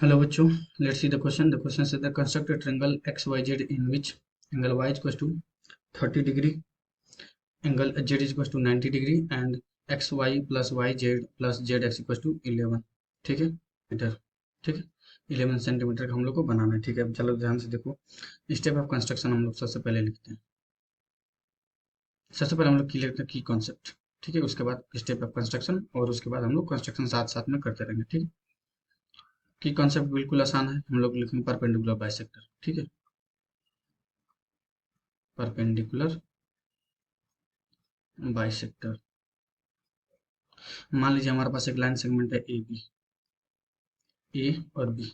Hello बच्चों, let's see the question. The question says that construct a triangle XYZ in which angle y is equals to 30 degree, angle z is equals to 90 degree and xy plus yz plus zx equals to 11. ठीक है metre. ठीक है, 11 centimetre का हम लोग को बनाना है. ठीक है, अब चलो ध्यान से देखो. स्टेप ऑफ कंस्ट्रक्शन हम लोग सबसे पहले लिखते हैं. सबसे पहले हम लोग की लिखते हैं की कॉन्सेप्ट. ठीक है, उसके बाद स्टेप ऑफ कंस्ट्रक्शन और उसके बाद हम लोग कंस्ट्रक्शन साथ साथ में करते रहेंगे. ठीक है, की कॉन्सेप्ट बिल्कुल आसान है. हम लोग लिखेंगे परपेंडिकुलर बाइसेक्टर. ठीक है, परपेंडिकुलर बाइसेक्टर. मान लीजिए हमारे पास एक लाइन सेगमेंट है ए बी, ए और B.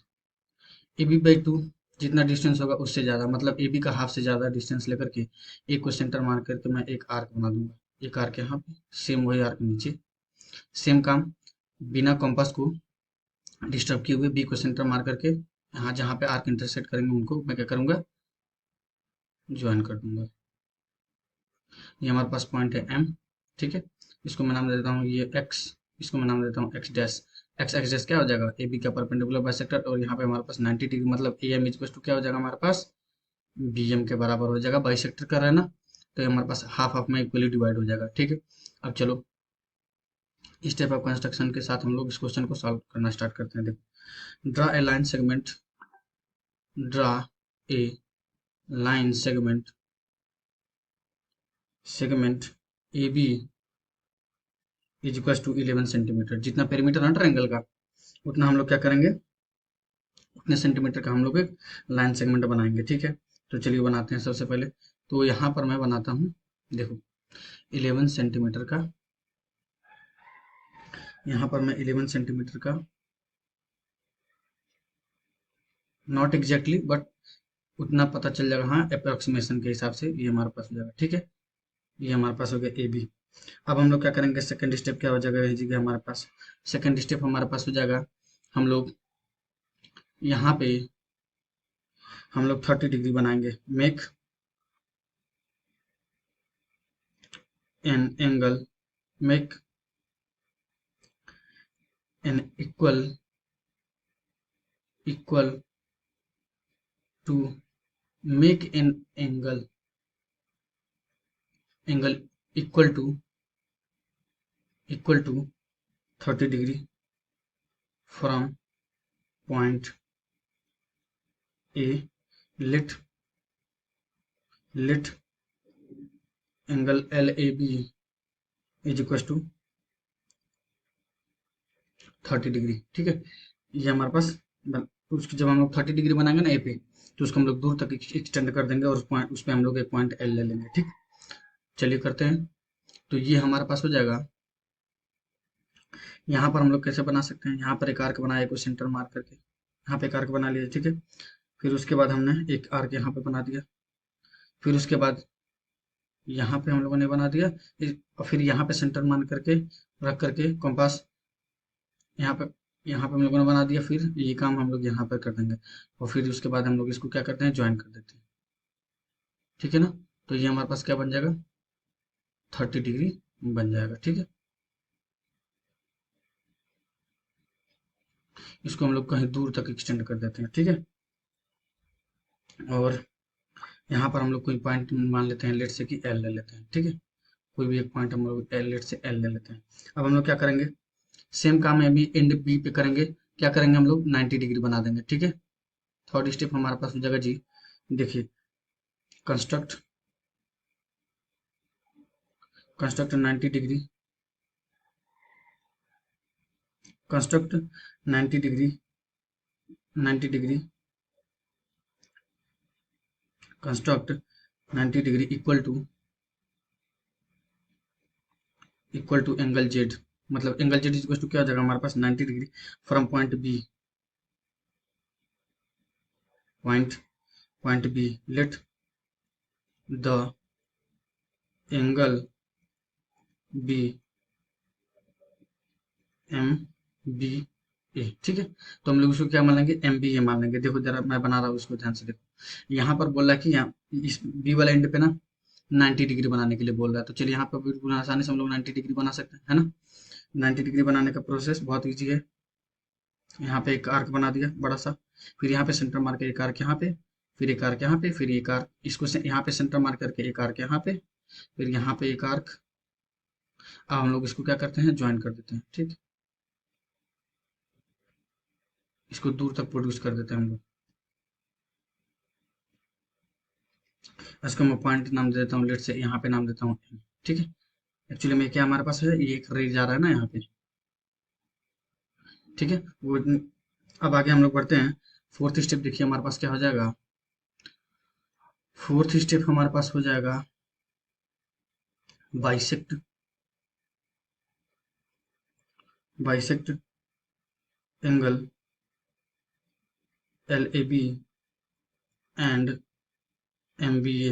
A B by two जितना डिस्टेंस होगा उससे ज़्यादा, मतलब ए बी का हाफ से ज़्यादा डिस्टेंस लेकर के एक को सेंटर मार करके मैं एक आर्क बना दूंगा. एक आर्क यहाँ पे, सेम वही आर्क नीचे. सेम काम बिना कंपास को डिस्टर्ब किए हुए बी को सेंटर मार करके यहाँ जहाँ पे आर्क इंटरसेक्ट करेंगे उनको मैं क्या करूँगा, ज्वाइन कर दूंगा. ये हमारे पास पॉइंट है एम. ठीक है, इसको मैं नाम दे देता हूँ ये एक्स, इसको मैं नाम देता हूँ x dash. X x dash क्या हो जाएगा, ए बी का परपेंडिकुलर बाइसेक्टर. और यहाँ पे हमारे पास 90 डिग्री मतलब ए एम इक्वल टू क्या हो जाएगा हमारे पास, बी एम के बराबर हो जाएगा. बाइसेक्टर कर रहा है ना, तो ये हमारे पास हाफ हाफ में इक्वली डिवाइड हो जाएगा. ठीक है, अब चलो स्टेप ऑफ कंस्ट्रक्शन के साथ हम लोग इस क्वेश्चन को सॉल्व करना स्टार्ट करते हैं. देखो, draw a line segment, draw a line segment, segment A B is equal to 11 centimetre. जितना पेरीमीटर है ट्रायंगल का उतना हम लोग क्या करेंगे, उतने सेंटीमीटर का हम लोग एक लाइन सेगमेंट बनाएंगे. ठीक है, तो चलिए बनाते हैं. सबसे पहले तो यहाँ पर मैं बनाता हूँ, देखो 11 सेंटीमीटर का. यहाँ पर मैं 11 सेंटीमीटर का, नॉट एग्जैक्टली बट उतना पता चल जाएगा, हाँ अप्रोक्सीमेशन के हिसाब से ये हमारे पास हो जाएगा. ठीक है, ये हमारे पास हो गया ए बी. अब हम लोग क्या करेंगे, सेकंड स्टेप क्या हो जाएगा, ये जगह हमारे पास सेकंड स्टेप हमारे पास हो जाएगा. हम लोग यहाँ पे हम लोग 30 डिग्री बनाएंगे. Make an angle, make an equal to, make an angle equal to 30 degree from point A. Let angle L A B is equal to 30 degree. ठीक है, ये हमारे पास उसकी जब हम लोग 30 डिग्री बनाएंगे ना ए पे, तो उसको हम लोग दूर तक एक्सटेंड कर देंगे और उस पर हम लोग एक पॉइंट एल ले लेंगे. ठीक, चलिए करते हैं. तो ये हमारे पास हो जाएगा. यहाँ पर हम लोग कैसे बना सकते हैं, यहाँ पर एक आर्क बनाया, को सेंटर मार करके यहाँ पे एक आर्क बना लिया. ठीक है, फिर उसके बाद हमने एक आर्क यहाँ पे बना दिया. फिर उसके बाद यहाँ पे हम लोगों ने बना दिया और फिर यहाँ पे सेंटर मान करके रख करके कंपास यहाँ पे हम लोगों ने बना दिया. फिर ये काम हम लोग यहाँ पर कर देंगे और फिर उसके बाद हम लोग इसको क्या करते हैं, ज्वाइन कर देते हैं. ठीक है ना, तो ये हमारे पास क्या बन जाएगा, 30 डिग्री बन जाएगा. ठीक है, इसको हम लोग कहीं दूर तक एक्सटेंड कर देते हैं. ठीक है, और यहाँ पर हम लोग कोई पॉइंट मान लेते हैं, लेट से कि एल ले लेते हैं. ठीक है, कोई भी एक पॉइंट हम लोग एल, लेट से एल ले लेते हैं. अब हम लोग क्या करेंगे, सेम काम है बी एंड बी पे करेंगे. क्या करेंगे हम लोग, 90 डिग्री बना देंगे. ठीक है, थर्ड स्टेप हमारे पास हो जाएगा जी. देखिए, construct construct 90 degree, construct 90 degree, 90 degree, construct 90 degree equal to angle Z. मतलब एंगल जेड इक्वल टू क्या हो जाएगा हमारे पास, 90 degree from point B, point B. Let the angle B M B A. ठीक है, तो हम लोग उसको क्या मान लेंगे, एम बी ए मान लेंगे. देखो जरा मैं बना रहा हूँ इसको ध्यान से देखो. यहाँ पर बोल रहा है कि यहाँ इस बी वाला एंड पे ना 90 डिग्री बनाने के लिए बोल रहा है. तो चलिए यहाँ पर बिल्कुल आसानी से हम लोग 90 डिग्री बना सकते हैं, है ना. 90 डिग्री बनाने का प्रोसेस बहुत ईजी है. यहाँ पे एक आर्क बना दिया बड़ा सा, फिर यहाँ पे सेंटर मार के एक आर्क यहाँ पे, फिर एक आर्क यहाँ पे, फिर एक आर्क इसको यहाँ पे सेंटर मार करके एक आर्क यहाँ पे, फिर यहाँ पे एक आर्क। अब हम लोग इसको क्या करते हैं, ज्वाइन कर देते हैं, ठीक। इसको दूर तक प्रोड्यूस कर देते हैं हम लोग। इसको मैं पॉइंट नाम दे देता हूँ, लेट से यहाँ पे नाम देता हूँ M, ठीक है। एक्चुअली में क्या हमारे पास है, ये एक रे जा रहा है ना यहाँ पे, ठीक है। वो अब आगे हम लोग बढ़ते हैं। फोर्थ स्टेप देखिए हमारे पास क्या हो जाएगा। फोर्थ स्टेप हमारे पास हो जाएगा bisect, bisect angle LAB and MBA।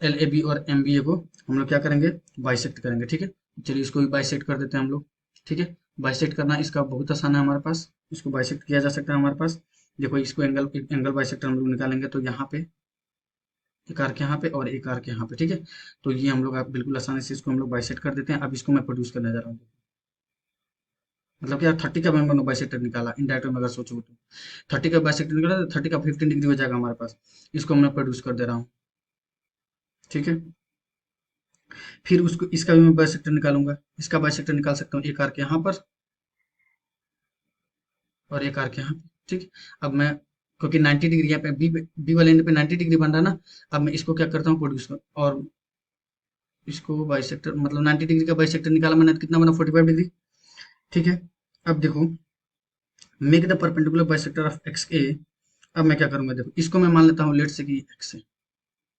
LAB और MBA को हम लोग क्या करेंगे, बाइसेक्ट करेंगे, ठीक है। चलिए इसको भी बाइसेक्ट कर देते हैं हम लोग, ठीक है। बाइसेक्ट करना इसका बहुत आसान है हमारे पास, इसको बाइसेक्ट किया जा सकता है हमारे पास। देखो इसको एंगल बाइसेक्टर हम लोग निकालेंगे तो यहाँ पे एक आर्क यहाँ पे और एक आर्क यहाँ पे, ठीक है। तो ये हम लोग बिल्कुल आसानी से इसको हम लोग बाइसेक्ट कर देते हैं। अब इसको मैं प्रोड्यूस करने जा रहा हूँ। मतलब क्या 30 का मैंने बाइसेक्टर निकाला, इनडायरेक्ट में अगर सोचो तो 30 का बाइसेक्टर निकाला तो 30 का 15 डिग्री हो जाएगा हमारे पास। इसको मैं प्रोड्यूस कर दे रहा हूँ, ठीक है। फिर उसको इसका भी मैं बाइसेक्टर निकालूंगा, इसका बाइसेक्टर निकाल सकता हूँ, एक आर्क यहाँ पर और एक आर्क यहाँ पे, ठीक। अब मैं क्योंकि 90 डिग्री यहाँ पे बी वाले एंड पे 90 डिग्री बन रहा है ना, अब मैं इसको क्या करता हूँ, प्रोड्यूस कर और इसको बाइसेक्टर मतलब 90 डिग्री का बाइसेक्टर निकाला मैंने तो कितना बना, 45 डिग्री, ठीक है। अब देखो make the perpendicular bisector of X A. अब मैं क्या करूंगा, देखो इसको मैं मान लेता हूँ लेट से कि एक्स है,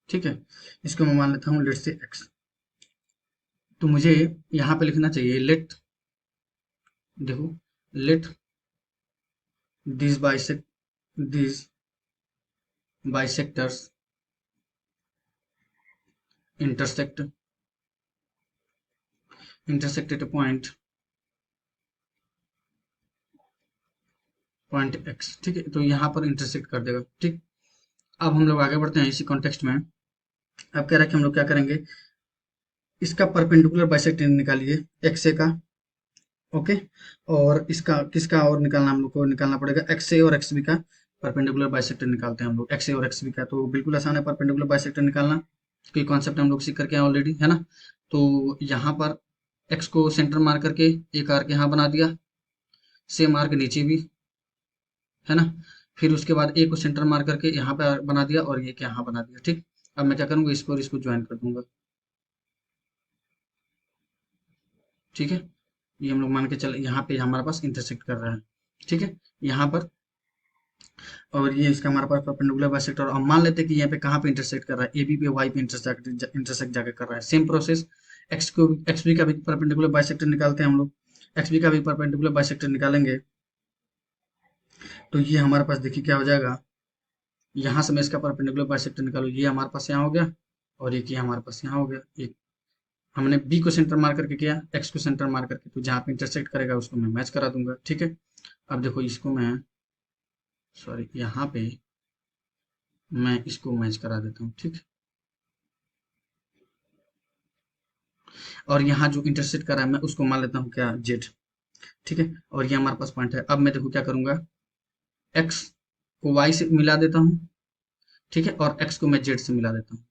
ठीक है। इसको मैं मान लेता हूँ लेट से एक्स। तो मुझे यहाँ पे लिखना चाहिए लेट, देखो let this bisect this bisectors intersect intersect at a point x, ठीक है। तो यहाँ पर इंटरसेक्ट कर देगा, ठीक। अब हम लोग आगे बढ़ते हैं इसी कॉन्टेक्स्ट में। अब कह रहा है कि हम लोग क्या करेंगे, इसका परपेंडिकुलर बाइसेक्टर निकालिए एक्स ए का, ओके। और इसका किसका और निकालना, हम लोग को निकालना पड़ेगा एक्स ए और एक्स बी का परपेंडिकुलर बाइसेक्टर निकालते हैं हम लोग, एक्स ए और एक्स बी का। तो बिल्कुल आसान है परपेंडिकुलर बाइसेक्टर निकालना, क्योंकि कॉन्सेप्ट हम लोग सीख करके ऑलरेडी, है ना। तो यहाँ पर एक्स को सेंटर मार करके एक आर्क यहाँ बना दिया, सेम आर्क नीचे भी, है ना। फिर उसके बाद ए को सेंटर मार करके यहाँ पे बना दिया और ये यहाँ बना दिया, ठीक। अब मैं क्या करूँगा, इसको और इसको ज्वाइन कर दूंगा, ठीक है। ये हम लोग मान के चले, यहाँ पे हमारे पास इंटरसेक्ट कर रहा है, ठीक है, यहाँ पर। और ये इसका हमारे पास परपेंडिकुलर बाइसेक्टर, और मान लेते हैं कि यहाँ पे कहाँ पे इंटरसेक्ट कर रहा है, AB पे वाई पे इंटरसेक्ट जाके कर रहा है। सेम प्रोसेस एक्स को एक्स बी का भी परपेंडिकुलर बाइसेक्टर निकालते हैं हम लोग, एक्स बी का भी परपेंडिकुलर बाइसेक्टर निकालेंगे। तो ये हमारे पास देखिए क्या हो जाएगा, यहाँ से मैं इसका परपेंडिकुलर बाइसेक्टर निकालू, ये हमारे पास यहाँ हो गया और एक ये हमारे पास यहाँ हो गया। एक हमने बी को सेंटर मार करके किया, एक्स को सेंटर मार करके, तो जहाँ पे इंटरसेक्ट करेगा उसको मैं मैच करा दूंगा, ठीक है। अब देखो इसको मैं, सॉरी यहाँ पे मैं इसको मैच करा देता हूँ, ठीक। और यहाँ जो इंटरसेक्ट कर रहा है मैं उसको मान लेता हूँ क्या, जेड, ठीक है। और ये हमारे पास पॉइंट है। अब मैं देखो क्या करूंगा, एक्स को वाई से मिला देता हूँ, ठीक है, और एक्स को मैं जेड से मिला देता हूँ।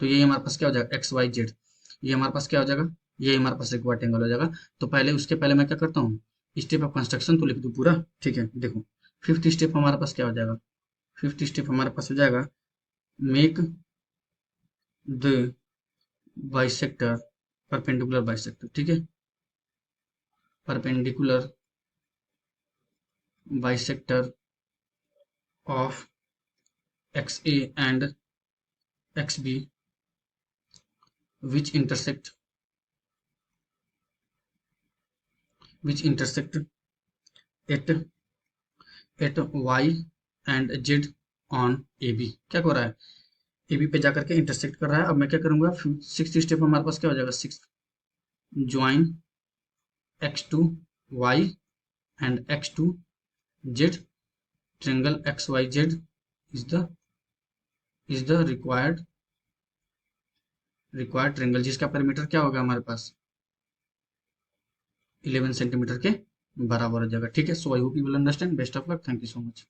तो ये हमारे पास क्या हो जाएगा, एक्स वाई जेड। ये हमारे पास क्या हो जाएगा, ये हमारे पास एक रेक्टेंगल हो जाएगा। तो पहले उसके पहले मैं क्या करता हूँ, स्टेप ऑफ कंस्ट्रक्शन तो लिख दूँ पूरा, ठीक है। देखो फिफ्थ स्टेप हमारे पास क्या हो जाएगा, फिफ्थ स्टेप हमारे पास हो जाएगा make the bisector perpendicular bisector, ठीक है। Perpendicular bisector of X A and X B which intersect which intersect at y and z on AB। क्या हो रहा है, AB पे जाकर के इंटरसेक्ट कर रहा है। अब मैं क्या करूंगा, सिक्स स्टेप हमारे पास क्या हो जाएगा, six join X to Y and X to Z, triangle X Y Z is the required triangle, जिसका पेरीमीटर क्या होगा हमारे पास 11 सेंटीमीटर के बराबर हो जाएगा। ठीक है, so I hope you will understand. Best of luck, thank you so much.